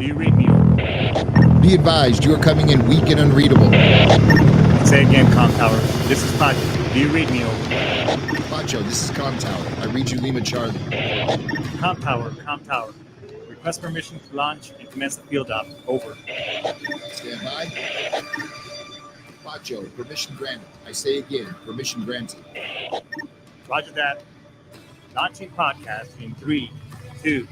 you read me over? Be advised, you are coming in weak and unreadable. Say again, Com Tower. This is Pacho. Do you read me over? Pacho, this is Com Tower. I read you Lima Charlie. Com Tower. Request permission to launch and commence the field op. Over. Stand by. Pacho, permission granted. I say again, permission granted. Roger that. Launching podcast in 3, 2.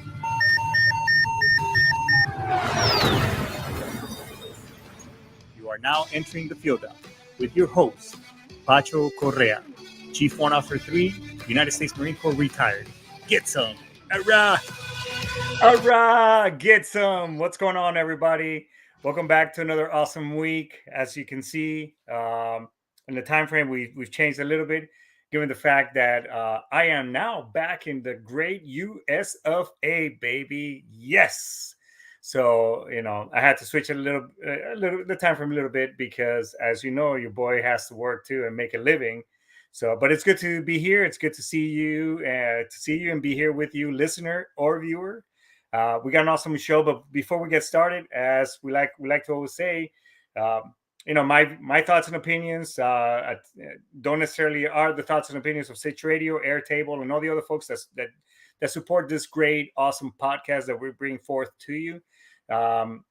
You are now entering the field op with your host, Pacho Correa, Chief Warrant Officer 3, United States Marine Corps retired. Get some. Hurrah! Hurrah! Get some. What's going on, everybody? Welcome back to another awesome week. As you can see, in the time frame, we've changed a little bit, given the fact that I am now back in the great US of A, baby. Yes. So, I had to switch the time frame a little bit because, as you know, your boy has to work too and make a living. So, but it's good to be here. It's good to see you and be here with you, listener or viewer. We got an awesome show, but before we get started, as we like to always say, my thoughts and opinions don't necessarily are the thoughts and opinions of Sitch Radio, Airtable, and all the other folks that support this great, awesome podcast that we bring forth to you. And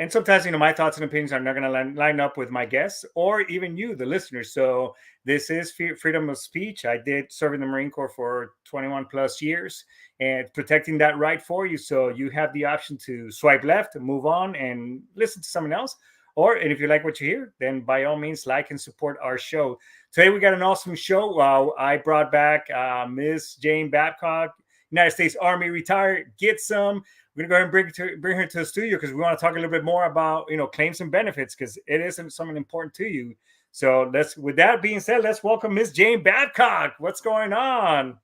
sometimes, my thoughts and opinions are not going to line up with my guests or even you, the listeners. So this is freedom of speech. I did serve in the Marine Corps for 21 plus years and protecting that right for you. So you have the option to swipe left, move on, and listen to someone else. And if you like what you hear, then by all means, like and support our show. Today, we got an awesome show. I brought back Miss Jane Babcock, United States Army retired. Get some. We're going to go ahead and bring her to the studio because we want to talk a little bit more about, claims and benefits because it is something important to you. So with that being said, let's welcome Miss Jane Babcock. What's going on?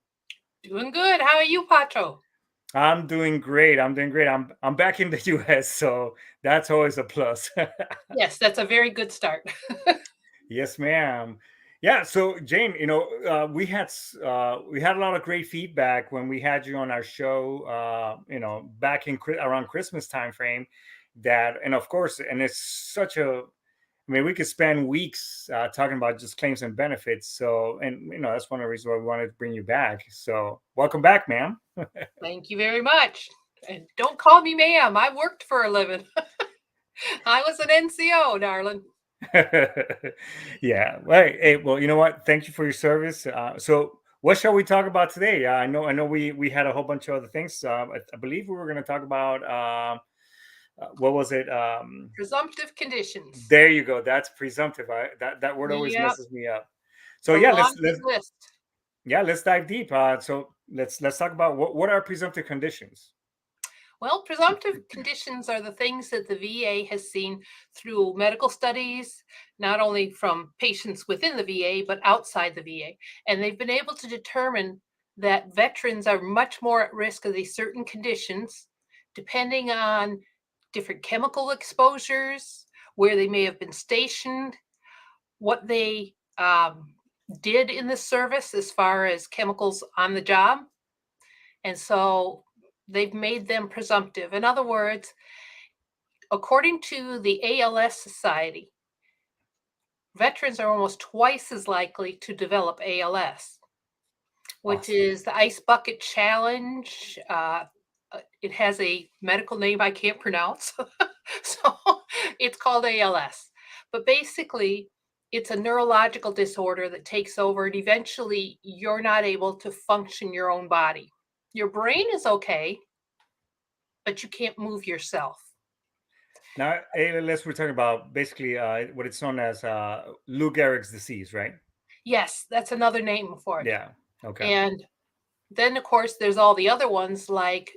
Doing good. How are you, Pacho? I'm doing great. I'm back in the U.S., so that's always a plus. Yes, that's a very good start. Yes, ma'am. Yeah. So Jane, we had a lot of great feedback when we had you on our show. Back in around Christmas time frame. And of course, and it's such a. I mean, we could spend weeks talking about just claims and benefits. So, and that's one of the reasons why we wanted to bring you back. So, welcome back, ma'am. Thank you very much. And don't call me ma'am. I worked for a living. I was an NCO, darling. Yeah. Well, you know what? Thank you for your service. So, what shall we talk about today? I know we had a whole bunch of other things. I believe we were going to talk about. What was it? Presumptive conditions. There you go. That's presumptive. That word always messes me up. So let's dive deep. So let's talk about what are presumptive conditions. Well, presumptive conditions are the things that the VA has seen through medical studies, not only from patients within the VA, but outside the VA. And they've been able to determine that veterans are much more at risk of these certain conditions, depending on different chemical exposures, where they may have been stationed, what they did in the service as far as chemicals on the job. And so they've made them presumptive. In other words, according to the ALS Society, veterans are almost twice as likely to develop ALS, which awesome. Is the Ice Bucket Challenge. It has a medical name I can't pronounce. So it's called ALS. But basically, it's a neurological disorder that takes over, and eventually you're not able to function your own body. Your brain is okay, but you can't move yourself. Now, ALS, we're talking about basically what it's known as Lou Gehrig's disease, right? Yes, that's another name for it. Yeah, okay. And then, of course, there's all the other ones like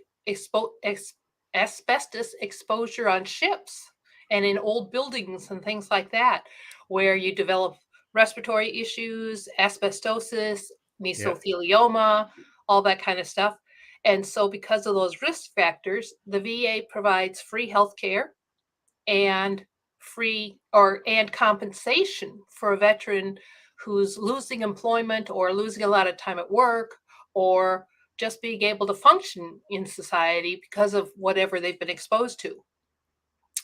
asbestos exposure on ships and in old buildings and things like that, where you develop respiratory issues, asbestosis, mesothelioma, all that kind of stuff. And so because of those risk factors, the VA provides free health care and compensation for a veteran who's losing employment or losing a lot of time at work or just being able to function in society because of whatever they've been exposed to.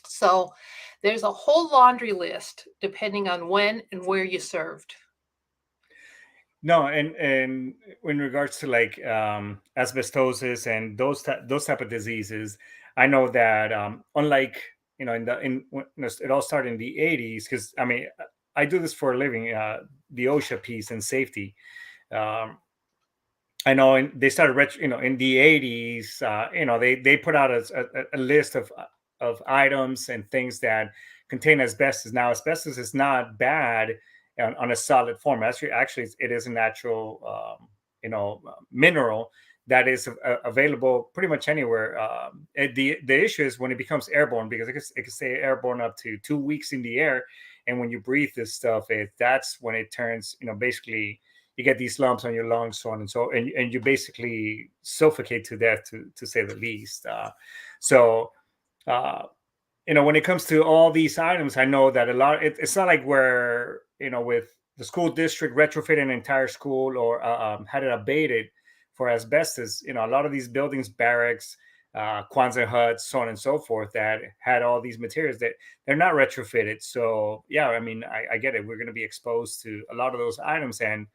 So there's a whole laundry list depending on when and where you served. No, and in regards to like asbestosis and those type of diseases, I know that unlike it all started in the 80s, because I mean I do this for a living, the OSHA piece and safety. Um, I know they started in the 80s. They put out a list of items and things that contain asbestos. Now, asbestos is not bad on a solid form. Actually, it is a natural mineral that is available pretty much anywhere. The issue is when it becomes airborne, because it can stay airborne up to 2 weeks in the air, and when you breathe this stuff, that's when it turns, basically you get these lumps on your lungs, so on and so, and you basically suffocate to death, to say the least. So, when it comes to all these items, I know that it's not like where, with the school district retrofitting an entire school or had it abated for asbestos. A lot of these buildings, barracks, Quonset huts, so on and so forth, that had all these materials that they're not retrofitted. So yeah, I mean, I get it. We're going to be exposed to a lot of those items, and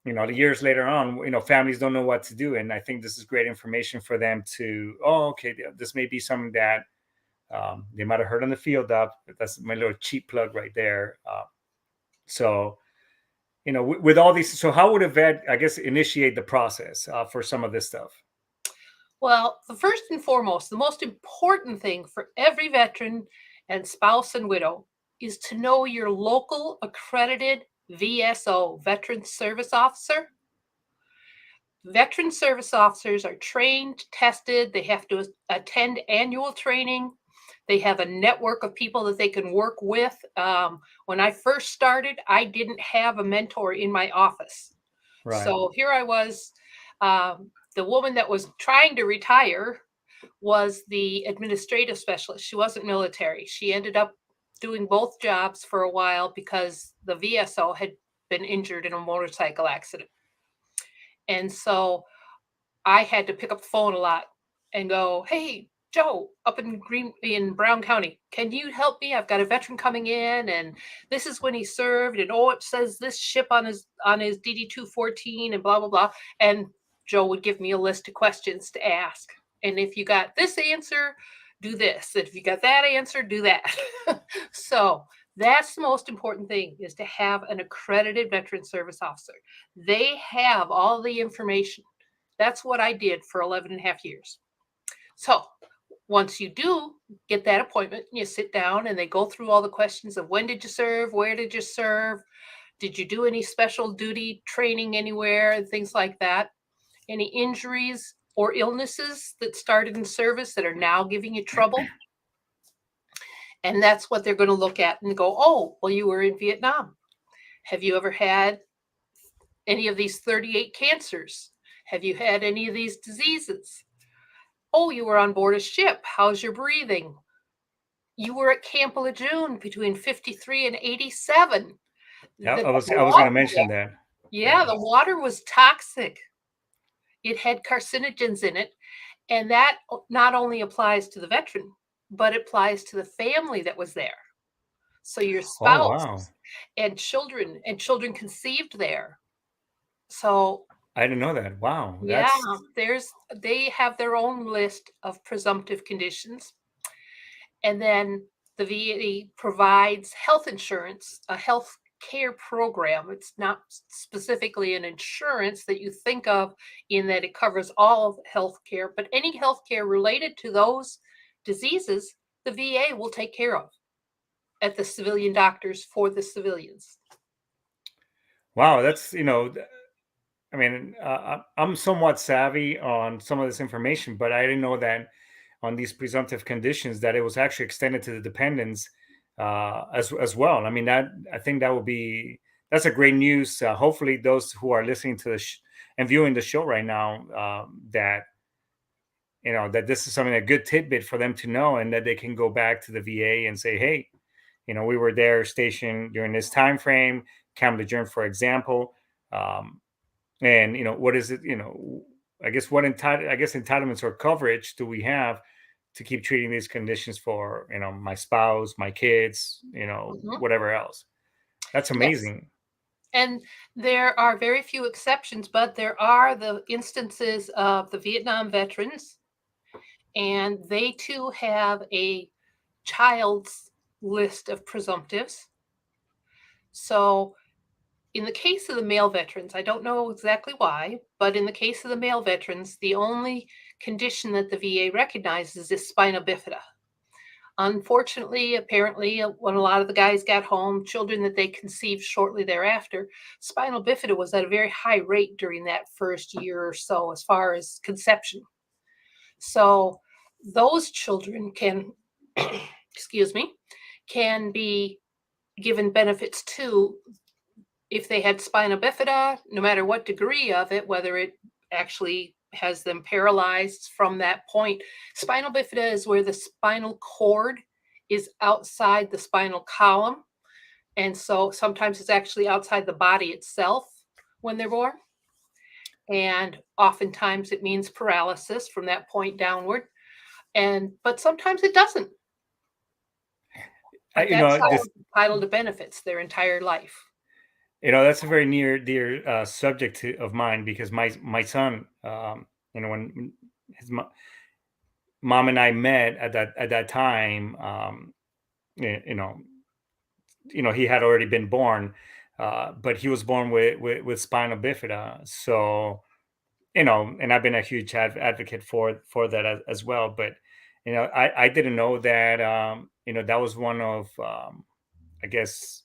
years later on, families don't know what to do. And I think this is great information for them to, okay, this may be something that they might have heard on the field up. That's my little cheap plug right there. So, with all these, so how would a vet, I guess, initiate the process for some of this stuff? Well, the first and foremost, the most important thing for every veteran and spouse and widow is to know your local accredited VSO, Veteran Service Officer. Veteran service officers are trained, tested, they have to attend annual training. They have a network of people that they can work with. When I first started, I didn't have a mentor in my office. Right. So here I was, the woman that was trying to retire was the administrative specialist. She wasn't military. She ended up doing both jobs for a while because the VSO had been injured in a motorcycle accident. And so I had to pick up the phone a lot and go, "Hey, Joe, up in Brown County, can you help me? I've got a veteran coming in, and this is when he served, and it says this ship on his DD-214, and blah blah blah." And Joe would give me a list of questions to ask. And if you got this answer, do this. If you got that answer, do that. So that's the most important thing, is to have an accredited veteran service officer. They have all the information. That's what I did for 11 and a half years. So once you do get that appointment, you sit down and they go through all the questions of when did you serve, where did you serve, did you do any special duty training anywhere, and things like that. Any injuries or illnesses that started in service that are now giving you trouble. And that's what they're going to look at and go, "Oh, well, you were in Vietnam. Have you ever had any of these 38 cancers? Have you had any of these diseases? Oh, you were on board a ship. How's your breathing? You were at Camp Lejeune between 53 and 87. Yeah, The I was going water, to mention that. yeah, the water was toxic. It had carcinogens in it. And that not only applies to the veteran, but it applies to the family that was there. So your Oh, wow. spouse and children conceived there. So I didn't know that. Wow. yeah, they have their own list of presumptive conditions. And then the VA provides health insurance, a health care program. It's not specifically an insurance that you think of in that it covers all of health care, but any health care related to those diseases, the VA will take care of at the civilian doctors for the civilians. Wow, that's, I mean, I'm somewhat savvy on some of this information, but I didn't know that on these presumptive conditions that it was actually extended to the dependents as well. I mean, I think that's a great news. Hopefully, those who are listening to and viewing the show right now, that that this is something, a good tidbit for them to know, and that they can go back to the VA and say, "Hey, we were there stationed during this time frame, Camp Lejeune, for example." And what is it, I guess entitlements or coverage do we have to keep treating these conditions for, my spouse, my kids, Mhm. whatever else. That's Yes. amazing. And there are very few exceptions, but there are the instances of the Vietnam veterans, and they too have a child's list of presumptives. So, in the case of the male veterans, I don't know exactly why, but in the case of the male veterans, the only condition that the VA recognizes is spina bifida. Unfortunately, apparently, when a lot of the guys got home, children that they conceived shortly thereafter, spinal bifida was at a very high rate during that first year or so, as far as conception. So, those children can, excuse me, can be given benefits too if they had spina bifida, no matter what degree of it, whether it actually has them paralyzed from that point. Spinal bifida is where the spinal cord is outside the spinal column. And so sometimes it's actually outside the body itself when they're born. And oftentimes it means paralysis from that point downward. But sometimes it doesn't. I, But that this, child is entitled to benefits their entire life. that's a very near dear subject of mine, because my son, when his mom and I met at that time, you know, he had already been born, but he was born with spinal bifida. So, and I've been a huge advocate for that as well. But I didn't know that that was one of, I guess,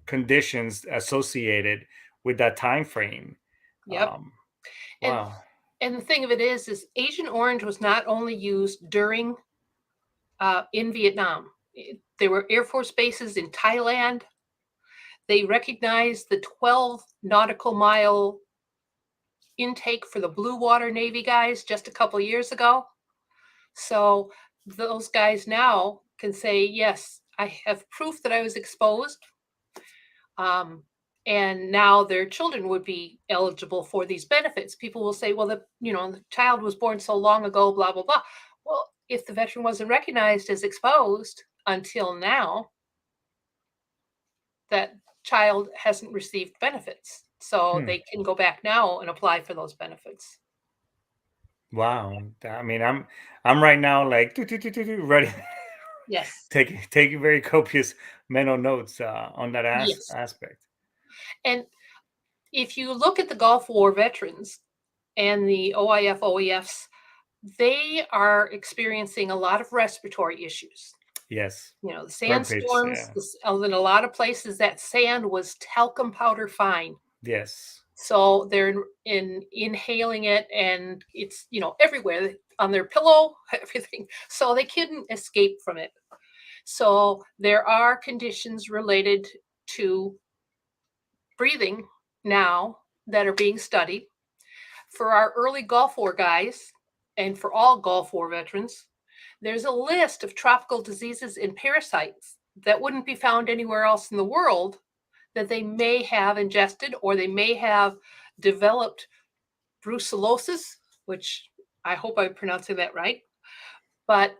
conditions associated with that time frame. Yep. Um, And wow. and the thing of it is Agent Orange was not only used during in Vietnam. There were Air Force bases in Thailand. They recognized the 12 nautical mile intake for the Blue Water Navy guys just a couple years ago. So those guys now can say, yes, I have proof that I was exposed. And now their children would be eligible for these benefits. People will say, well, the child was born so long ago, blah, blah, blah. Well, if the veteran wasn't recognized as exposed until now, that child hasn't received benefits. So Hmm. they can go back now and apply for those benefits. Wow. I mean, I'm right now like ready, Yes. taking very copious mental notes on that Yes. aspect. And if you look at the Gulf War veterans and the OIF OEFs, they are experiencing a lot of respiratory issues. Yes. The Burn pits. sandstorms, Yeah. in a lot of places, that sand was talcum powder fine. Yes. So they're inhaling it, and it's, everywhere on their pillow, everything. So they couldn't escape from it. So there are conditions related to breathing now that are being studied. For our early Gulf War guys, and for all Gulf War veterans, there's a list of tropical diseases and parasites that wouldn't be found anywhere else in the world that they may have ingested, or they may have developed brucellosis, which I hope I'm pronouncing that right. But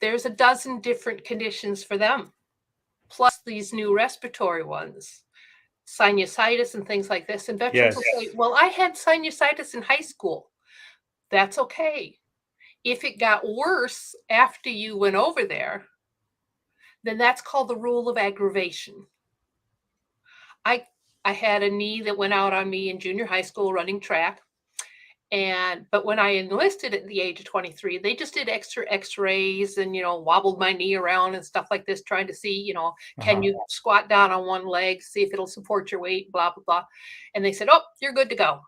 there's a dozen different conditions for them, plus these new respiratory ones, sinusitis and things like this. And veterans will Yes. say, well, I had sinusitis in high school. That's okay. If it got worse after you went over there, then that's called the rule of aggravation. I had a knee that went out on me in junior high school running track. But when I enlisted at the age of 23, they just did extra x-rays and, wobbled my knee around and stuff like this, trying to see, can Uh-huh. you squat down on one leg, see if it'll support your weight, blah, blah, blah. And they said, oh, you're good to go.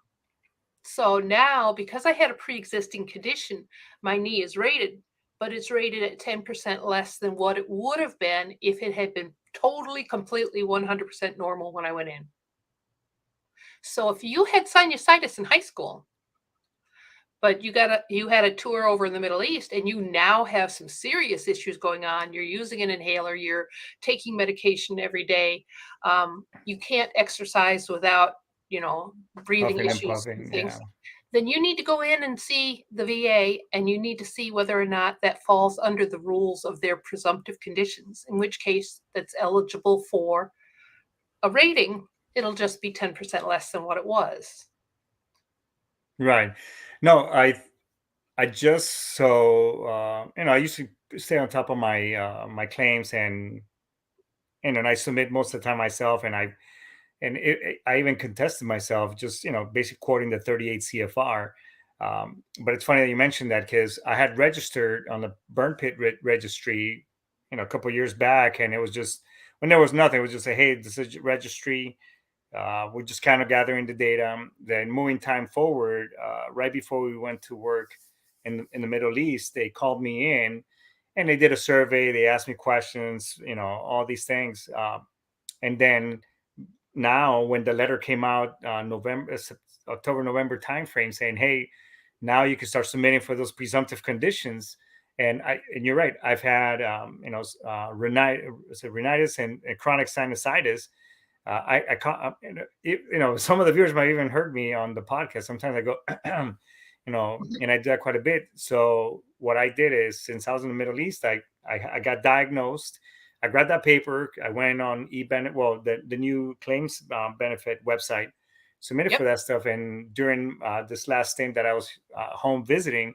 So now, because I had a pre-existing condition, my knee is rated, but it's rated at 10% less than what it would have been if it had been totally, completely 100% normal when I went in. So if you had sinusitis in high school, but you had a tour over in the Middle East, and you now have some serious issues going on, you're using an inhaler, you're taking medication every day, you can't exercise without, breathing Puffing and issues and puffing. things, Yeah. then you need to go in and see the VA, and you need to see whether or not that falls under the rules of their presumptive conditions, in which case that's eligible for a rating. It'll just be 10% less than what it was. Right. No, I just I used to stay on top of my claims, and I submit most of the time myself, and I even contested myself, just basically quoting the 38 CFR. But it's funny that you mentioned that, because I had registered on the burn pit registry, a couple of years back, and it was just, when there was nothing, it was just say, hey, this is registry. We're just kind of gathering the data. Then moving time forward, right before we went to work in the Middle East, they called me in and they did a survey. They asked me questions, all these things. And then now, when the letter came out, October, November timeframe, saying, hey, now you can start submitting for those presumptive conditions. And you're right. I've had, rhinitis and chronic sinusitis. I can't, some of the viewers might even heard me on the podcast. Sometimes I go, and I do that quite a bit. So what I did is, since I was in the Middle East, I got diagnosed. I grabbed that paper. I went on the new claims benefit website, submitted for that stuff. And during this last stint that I was home visiting,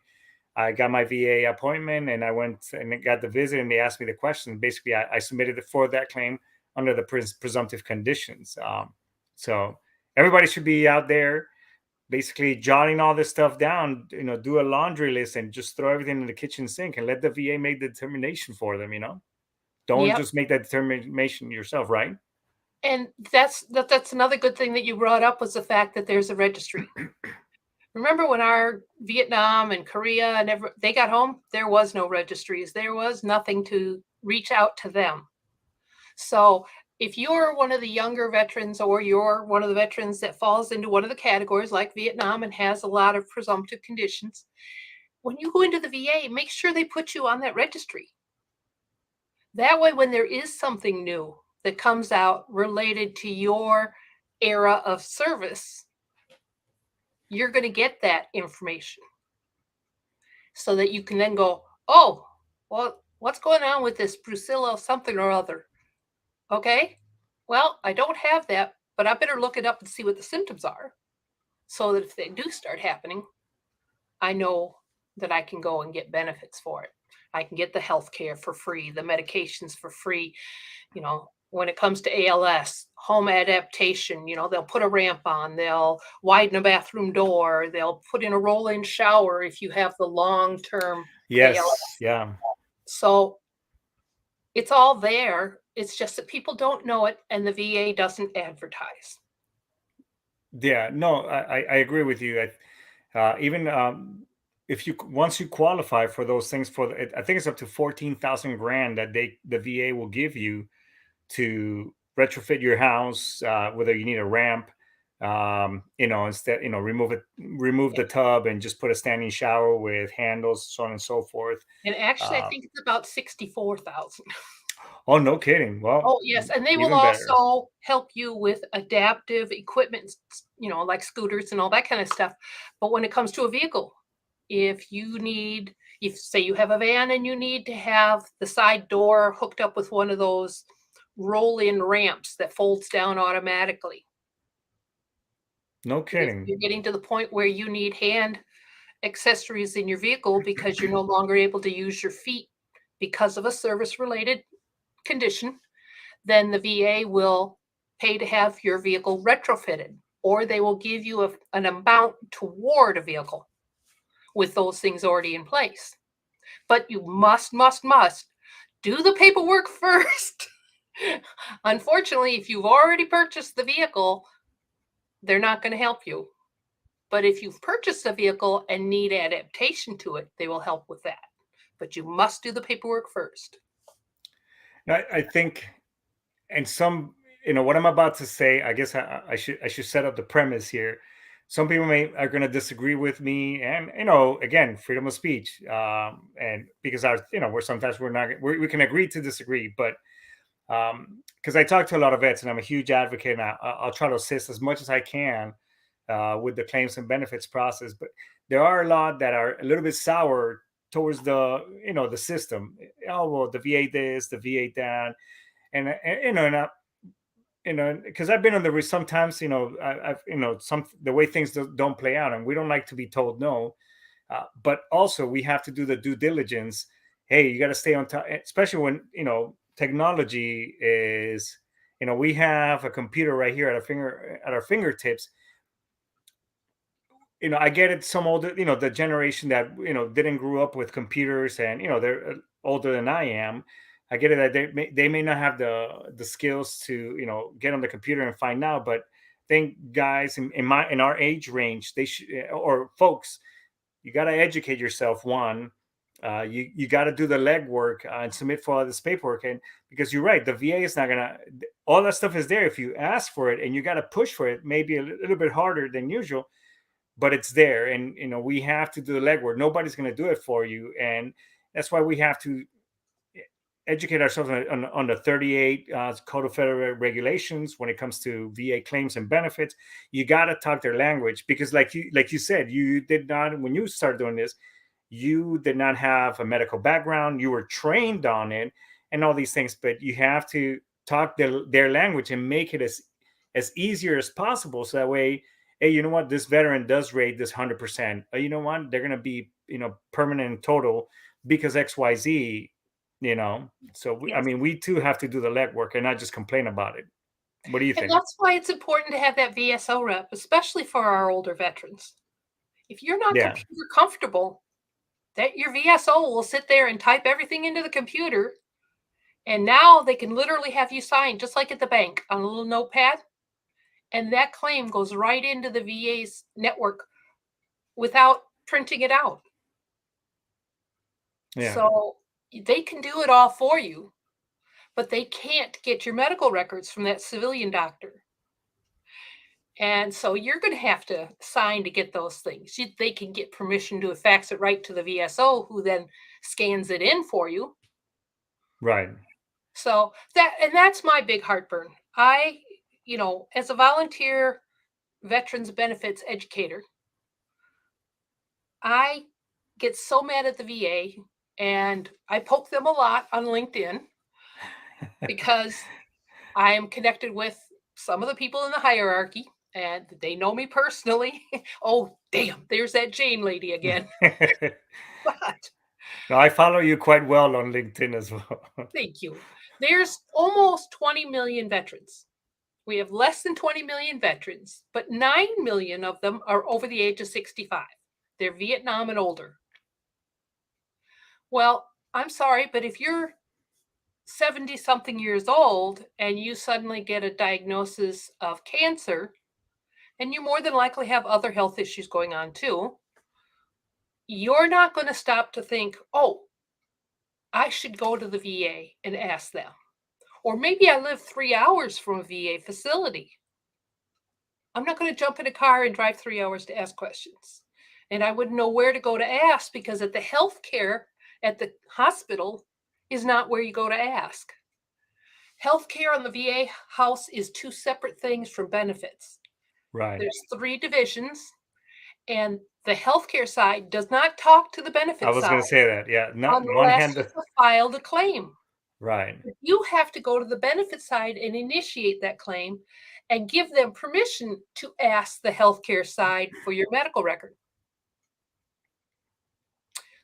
I got my VA appointment, and I went and got the visit, and they asked me the question. Basically, I submitted it for that claim under the presumptive conditions. So everybody should be out there basically jotting all this stuff down, do a laundry list and just throw everything in the kitchen sink and let the VA make the determination for them, Don't just make that determination yourself, right? And that's another good thing that you brought up, was the fact that there's a registry. Remember when our Vietnam and Korea and they got home, there was no registries. There was nothing to reach out to them. So if you're one of the younger veterans, or you're one of the veterans that falls into one of the categories like Vietnam and has a lot of presumptive conditions, when you go into the VA, make sure they put you on that registry. That way, when there is something new that comes out related to your era of service, you're going to get that information, so that you can then go, oh, well, what's going on with this Brucilla something or other? Okay, well, I don't have that, but I better look it up and see what the symptoms are, so that if they do start happening, I know that I can go and get benefits for it. I can get the health care for free, the medications for free. When it comes to ALS, home adaptation, they'll put a ramp on, they'll widen a bathroom door, they'll put in a roll-in shower if you have the long-term ALS. Yeah. So it's all there. It's just that people don't know it, and the VA doesn't advertise. Yeah, no, I agree with you. Even once you qualify for those things, I think it's up to 14,000 grand that the VA will give you to retrofit your house, whether you need a ramp, instead, remove the tub and just put a standing shower with handles, so on and so forth. And actually, I think it's about 64,000. Oh, no kidding. Well, oh yes, and they will also help you with adaptive equipment, like scooters and all that kind of stuff. But when it comes to a vehicle, if say you have a van and you need to have the side door hooked up with one of those roll-in ramps that folds down automatically. No kidding. If you're getting to the point where you need hand accessories in your vehicle because you're no longer able to use your feet because of a service-related condition, then the VA will pay to have your vehicle retrofitted, or they will give you an amount toward a vehicle with those things already in place. But you must do the paperwork first. Unfortunately, if you've already purchased the vehicle, they're not going to help you. But if you've purchased a vehicle and need adaptation to it, they will help with that. But you must do the paperwork first. I think, and what I'm about to say, I guess I should set up the premise here. Some people are going to disagree with me, and again, freedom of speech, and because we can agree to disagree, but because I talk to a lot of vets, and I'm a huge advocate, and I'll try to assist as much as I can with the claims and benefits process. But there are a lot that are a little bit sour towards the the system. Oh well, the VA this, the VA that, and because I've been on the sometimes I've some the way things don't play out, and we don't like to be told no, but also we have to do the due diligence. Hey, you got to stay on top, especially when technology is we have a computer right here at our fingertips. I get it. Some older, the generation that didn't grow up with computers, and they're older than I am. I get it that they may not have the skills to get on the computer and find out. But I think guys in our age range, they should, or folks, you got to educate yourself. One, you got to do the legwork and submit for all this paperwork, and because you're right, the VA is not gonna. All that stuff is there if you ask for it, and you got to push for it. Maybe a little bit harder than usual, but it's there, and we have to do the legwork. Nobody's going to do it for you, and that's why we have to educate ourselves on the 38 Code of Federal Regulations when it comes to VA claims and benefits. You got to talk their language, because like you said, you did not, when you started doing this, you did not have a medical background. You were trained on it and all these things, but you have to talk their language and make it as easier as possible, so that way, hey, you know what, this veteran does rate this 100%. You know what, they're going to be permanent and total because XYZ. So I Yes. mean, we too have to do the legwork and not just complain about it. What do you And think? that's why it's important to have that VSO rep, especially for our older veterans. If you're not Yeah, computer comfortable, that your VSO will sit there and type everything into the computer, and now they can literally have you sign just like at the bank on a little notepad, and that claim goes right into the VA's network without printing it out. yeah, So they can do it all for you, but they can't get your medical records from that civilian doctor. And so you're going to have to sign to get those things. They can get permission to fax it right to the VSO, who then scans it in for you. right. So that's my big heartburn. As a volunteer veterans benefits educator, I get so mad at the VA, and I poke them a lot on LinkedIn because I am connected with some of the people in the hierarchy, and they know me personally. Oh, damn, there's that Jane lady again. But No, I follow you quite well on LinkedIn as well. thank you. There's almost 20 million veterans. We have less than 20 million veterans, but 9 million of them are over the age of 65. They're Vietnam and older. Well, I'm sorry, but if you're 70 something years old and you suddenly get a diagnosis of cancer, and you more than likely have other health issues going on too, you're not going to stop to think, oh, I should go to the VA and ask them. Or maybe I live 3 hours from a VA facility. I'm not going to jump in a car and drive 3 hours to ask questions. And I wouldn't know where to go to ask, because at the healthcare at the hospital is not where you go to ask. Healthcare on the VA house is two separate things from benefits. Right. There's 3 divisions, and the healthcare side does not talk to the benefit I was side going to say that. Yeah. Not one unless hand. you have filed a claim. Right. You have to go to the benefit side and initiate that claim and give them permission to ask the healthcare side for your medical record.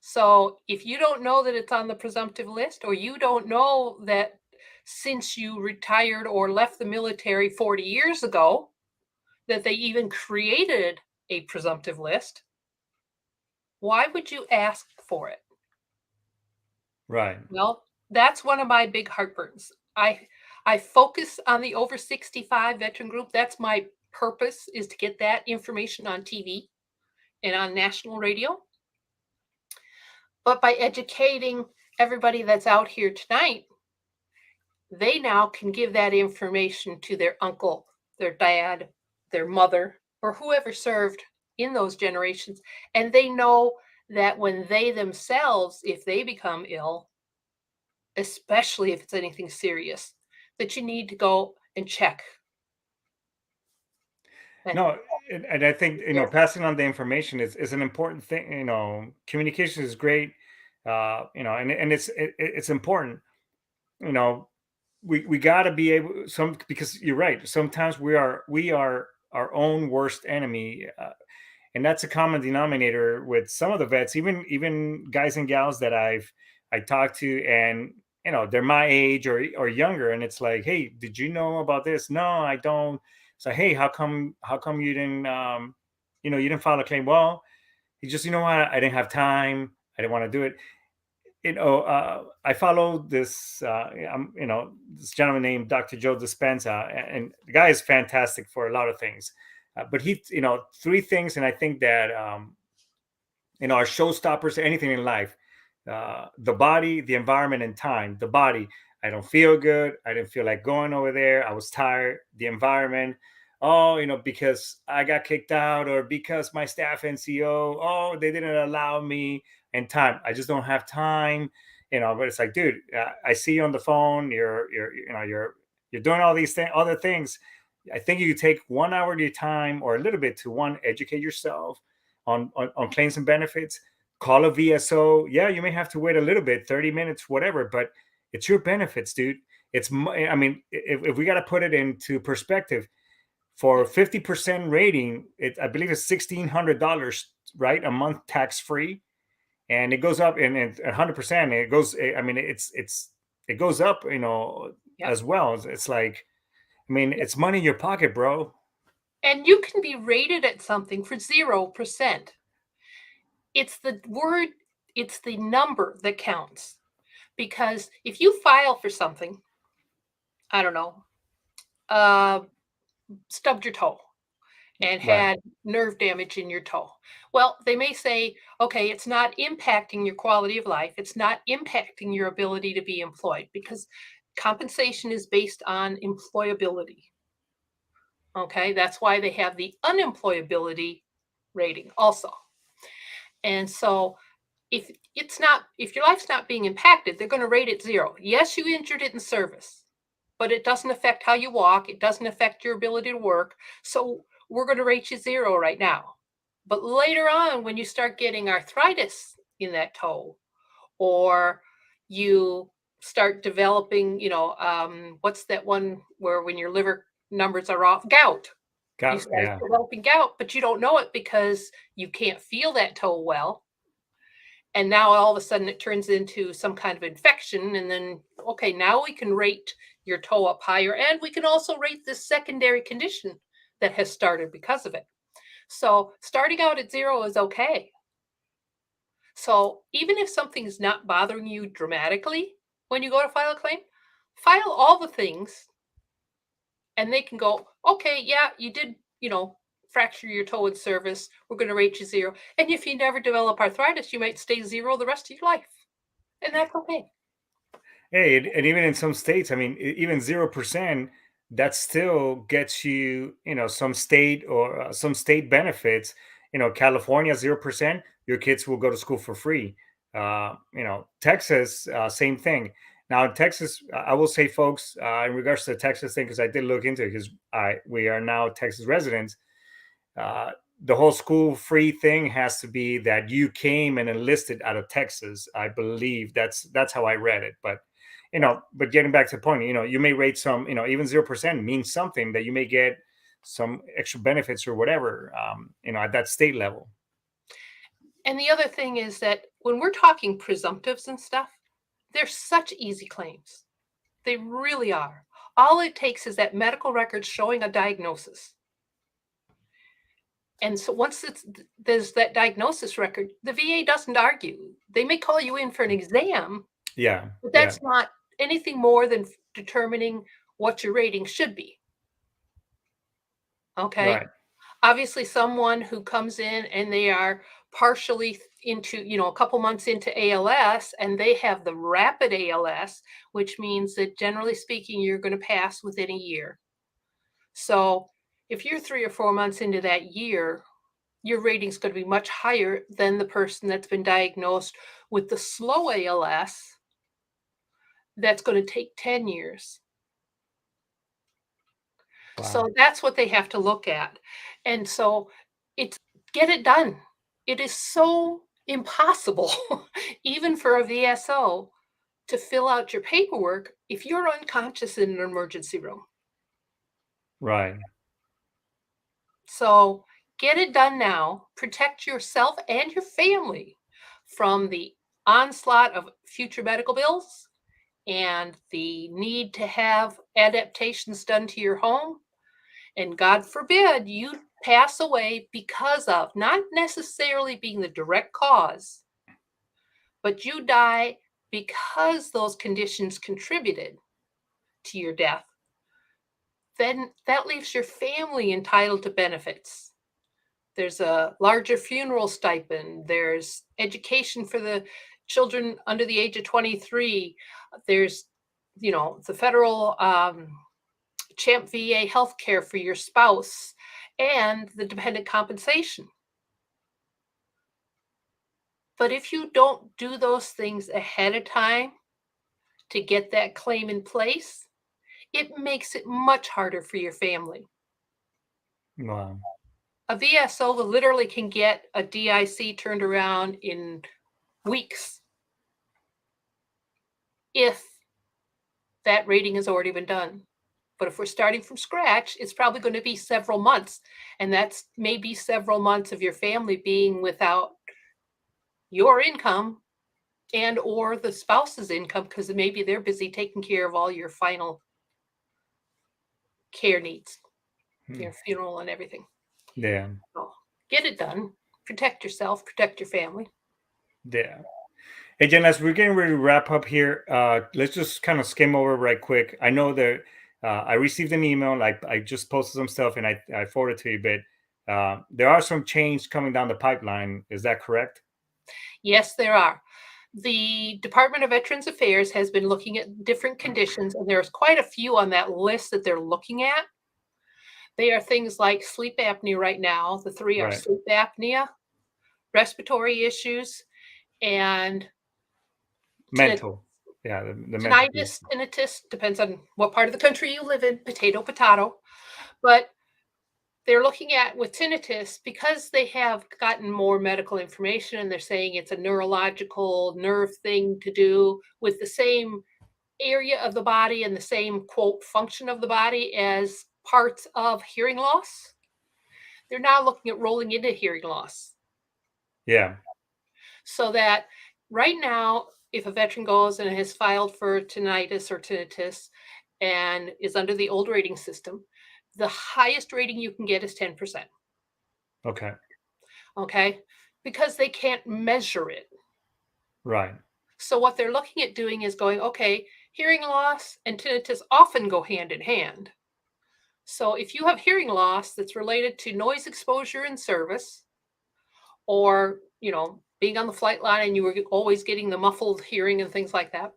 So if you don't know that it's on the presumptive list, or you don't know that since you retired or left the military 40 years ago, that they even created a presumptive list, why would you ask for it? Right. Well, that's one of my big heartburns. I focus on the over 65 veteran group. That's my purpose, is to get that information on TV and on national radio. But by educating everybody that's out here tonight, they now can give that information to their uncle, their dad, their mother, or whoever served in those generations. And they know that when they themselves, if they become ill, especially if it's anything serious, that you need to go and check. And No, And I think, passing on the information is an important thing. Communication is great. And it's important. You know, we got to be able because you're right. Sometimes we are our own worst enemy, and that's a common denominator with some of the vets, even guys and gals that I talked to, and they're my age or younger, and it's like, hey, did you know about this? No, I don't. So hey, how come you didn't you didn't file a claim? Well, he just, what, I didn't have time, I didn't want to do it. I follow this this gentleman named Dr. Joe Dispenza, and the guy is fantastic for a lot of things. But he, three things, and I think that are showstoppers to anything in life: the body, the environment, and time. The body, I don't feel good. I didn't feel like going over there. I was tired. The environment, oh, because I got kicked out, or because my staff NCO, oh, they didn't allow me. And time, I just don't have time. But it's like, dude, I see you on the phone. You're doing all these other things. I think you could take 1 hour of your time, or a little bit, to educate yourself on claims and benefits. Call a VSO. Yeah, you may have to wait a little bit, 30 minutes, whatever, but it's your benefits, dude. I mean, if we got to put it into perspective, for 50% rating, I believe it's $1,600, right, a month, tax free, and it goes up, and 100%. It goes. I mean, it goes up, Yep. as well. It's like, I mean, it's money in your pocket, bro. And you can be rated at something for 0%. It's the word, it's the number that counts. Because if you file for something, I don't know, stubbed your toe and had nerve damage in your toe. Well, they may say, okay, it's not impacting your quality of life. It's not impacting your ability to be employed, because compensation is based on employability. Okay, that's why they have the unemployability rating also. And so if your life's not being impacted, they're going to rate it 0. Yes, you injured it in service, but it doesn't affect how you walk. It doesn't affect your ability to work. So we're going to rate you 0 right now. But later on, when you start getting arthritis in that toe, or you start developing, what's that one where when your liver numbers are off? Gout. You start developing gout, but you don't know it because you can't feel that toe well. And now all of a sudden it turns into some kind of infection. And then, okay, now we can rate your toe up higher. And we can also rate this secondary condition that has started because of it. So starting out at 0 is okay. So even if something's not bothering you dramatically when you go to file a claim, file all the things, and they can go, okay, yeah, you did, fracture your toe in service. We're going to rate you 0. And if you never develop arthritis, you might stay 0 the rest of your life. And that's okay. Hey, and even in some states, I mean, even 0%, that still gets you, some state or some state benefits. California, 0%, your kids will go to school for free. Texas, same thing. Now, in Texas, I will say, folks, in regards to the Texas thing, because I did look into it, because we are now Texas residents. The whole school free thing has to be that you came and enlisted out of Texas. I believe that's how I read it. But but getting back to the point, you may rate some, even 0% means something, that you may get some extra benefits or whatever, at that state level. And the other thing is that when we're talking presumptives and stuff, they're such easy claims. They really are. All it takes is that medical record showing a diagnosis. And so once there's that diagnosis record, the VA doesn't argue. They may call you in for an exam. Yeah. But that's not anything more than determining what your rating should be. Okay. Right. Obviously, someone who comes in and they are partially into, a couple months into ALS, and they have the rapid ALS, which means that generally speaking, you're going to pass within a year. So if you're 3 or 4 months into that year, your rating is going to be much higher than the person that's been diagnosed with the slow ALS. That's going to take 10 years. Wow. So that's what they have to look at. And so get it done. It is so impossible, even for a VSO, to fill out your paperwork if you're unconscious in an emergency room. Right. So get it done now. Protect yourself and your family from the onslaught of future medical bills and the need to have adaptations done to your home. And God forbid you pass away because of, not necessarily being the direct cause, but you die because those conditions contributed to your death. Then that leaves your family entitled to benefits. There's a larger funeral stipend. There's education for the children under the age of 23. There's, the federal CHAMP VA health care for your spouse and the dependent compensation. But if you don't do those things ahead of time to get that claim in place, it makes it much harder for your family. Wow. A VSO literally can get a DIC turned around in weeks if that rating has already been done. But if we're starting from scratch, it's probably going to be several months. And that's maybe several months of your family being without your income and or the spouse's income, because maybe they're busy taking care of all your final care needs, your funeral and everything. Yeah. So get it done. Protect yourself, protect your family. Yeah. Hey, Jen, as we're getting ready to wrap up here, let's just kind of skim over right quick. I know that I received an email, like I just posted some stuff and I forwarded to you, but there are some changes coming down the pipeline. Is that correct? Yes, there are. The Department of Veterans Affairs has been looking at different conditions, and there's quite a few on that list that they're looking at. They are things like sleep apnea right now. The three are Right. sleep apnea, respiratory issues, and Mental. Yeah, the mental tinnitus, piece. tinnitus, depends on what part of the country you live in, potato. But they're looking at with tinnitus, because they have gotten more medical information and they're saying it's a neurological nerve thing to do with the same area of the body and the same, quote, function of the body as parts of hearing loss. They're now looking at rolling into hearing loss. Yeah. So that right now, if a veteran goes and has filed for tinnitus or tinnitus and is under the old rating system, the highest rating you can get is 10%. Okay. Okay. Because they can't measure it. Right. So what they're looking at doing is going, okay, hearing loss and tinnitus often go hand in hand. So if you have hearing loss that's related to noise exposure in service, or, being on the flight line and you were always getting the muffled hearing and things like that,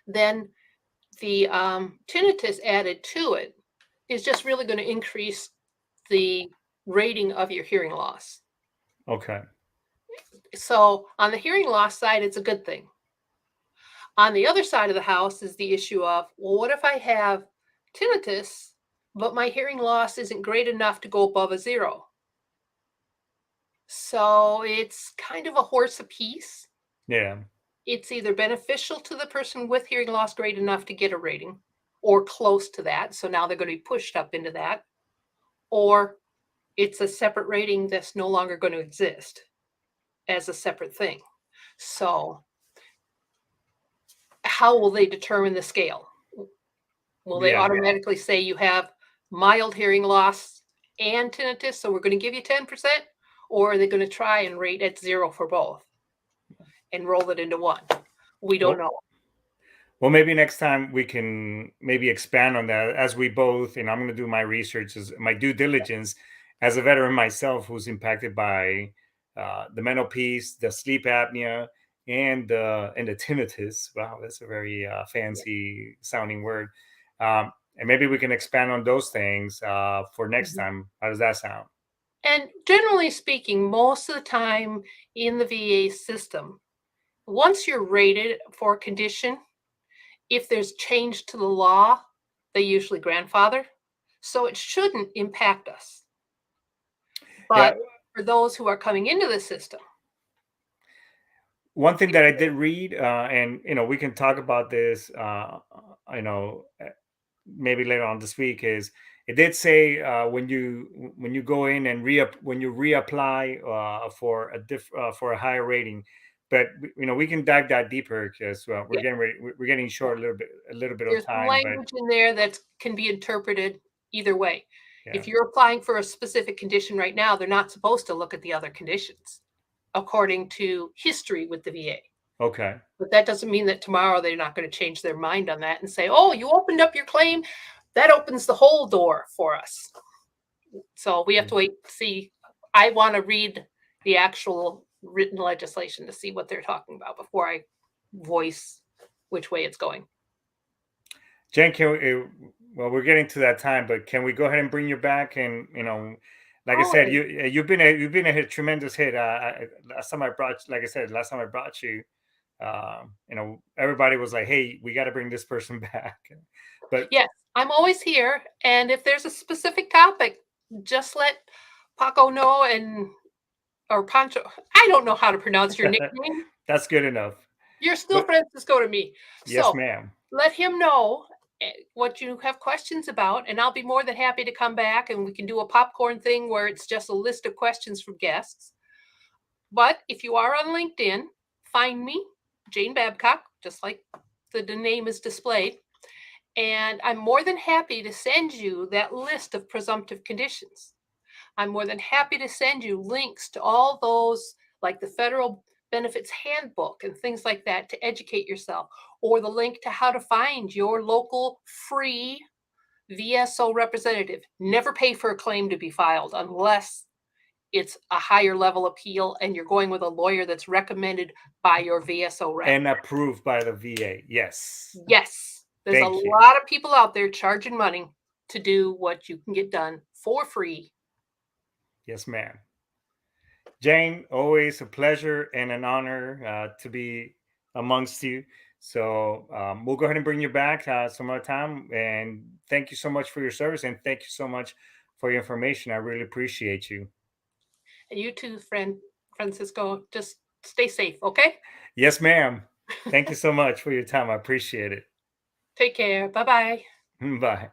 then the tinnitus added to it is just really going to increase the rating of your hearing loss. Okay. So on the hearing loss side, it's a good thing. On the other side of the house is the issue of, well, what if I have tinnitus, but my hearing loss isn't great enough to go above a 0? So it's kind of a horse apiece. Yeah. It's either beneficial to the person with hearing loss great enough to get a rating or close to that. So now they're going to be pushed up into that. Or it's a separate rating that's no longer going to exist as a separate thing. So how will they determine the scale? Will they automatically say you have mild hearing loss and tinnitus, so we're going to give you 10%? Or are they going to try and rate at 0 for both and roll it into 1? We don't know. Well, maybe next time we can maybe expand on that, as we both, and I'm going to do my research, my due diligence as a veteran myself who's impacted by the mental piece, the sleep apnea, and the tinnitus. Wow, that's a very fancy sounding word. And maybe we can expand on those things for next time. How does that sound? And generally speaking, most of the time in the VA system, once you're rated for a condition, if there's change to the law, they usually grandfather. So it shouldn't impact us. But for those who are coming into the system, one thing that I did read, and we can talk about this, maybe later on this week, is it did say when you go in and when you reapply for a higher rating, but we can dive that deeper because we're getting ready. We're getting short a little bit there's of time. language in there that can be interpreted either way. Yeah. If you're applying for a specific condition right now, they're not supposed to look at the other conditions, according to history with the VA. Okay. But that doesn't mean that tomorrow they're not going to change their mind on that and say, oh, you opened up your claim. That opens the whole door for us. So we have to wait to see. I want to read the actual written legislation to see what they're talking about before I voice which way it's going. Jen, well, we're getting to that time, but can we go ahead and bring you back? And like I said, you've been a tremendous hit. Last time I brought you, everybody was like, "Hey, we got to bring this person back." But yes, I'm always here, and if there's a specific topic, just let Paco know, or Pancho. I don't know how to pronounce your nickname. That's good enough. You're still Francisco to me. Yes, ma'am. Let him know what you have questions about, and I'll be more than happy to come back and we can do a popcorn thing where it's just a list of questions from guests. But if you are on LinkedIn, find me, Jane Babcock, just like the name is displayed. And I'm more than happy to send you that list of presumptive conditions. I'm more than happy to send you links to all those, like the Federal Benefits Handbook and things like that, to educate yourself, or the link to how to find your local free VSO representative. Never pay for a claim to be filed unless it's a higher level appeal and you're going with a lawyer that's recommended by your VSO rep. And approved by the VA. Yes. Yes. There's a lot of people out there charging money to do what you can get done for free. Yes, ma'am. Jane, always a pleasure and an honor to be amongst you. So we'll go ahead and bring you back some other time. And thank you so much for your service. And thank you so much for your information. I really appreciate you. And you too, friend Francisco. Just stay safe, okay? Yes, ma'am. Thank you so much for your time. I appreciate it. Take care. Bye-bye. Bye.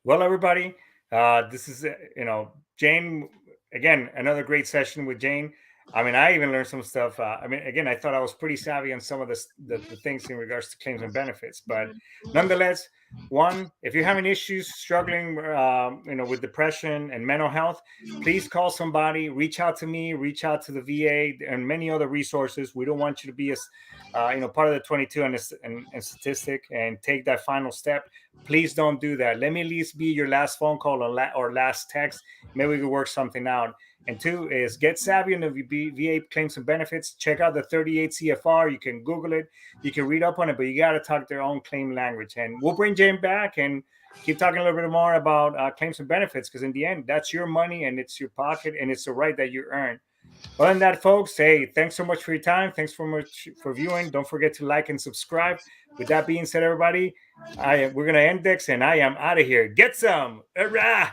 Well, everybody, this is, Jane, again, another great session with Jane. I mean, I even learned some stuff. Again, I thought I was pretty savvy on some of the things in regards to claims and benefits. But nonetheless, one, if you're having issues, struggling, with depression and mental health, please call somebody. Reach out to me. Reach out to the VA and many other resources. We don't want you to be part of the 22 and statistic and take that final step. Please don't do that. Let me at least be your last phone call or last text. Maybe we can work something out. And two is get savvy on the VA claims and benefits. Check out the 38 CFR. You can Google it. You can read up on it, but you got to talk their own claim language. And we'll bring Jane back and keep talking a little bit more about claims and benefits, because in the end, that's your money and it's your pocket and it's a right that you earn. Other than that, folks, hey, thanks so much for your time. Thanks so much for viewing. Don't forget to like and subscribe. With that being said, everybody, we're going to end this, and I am out of here. Get some. Hurrah!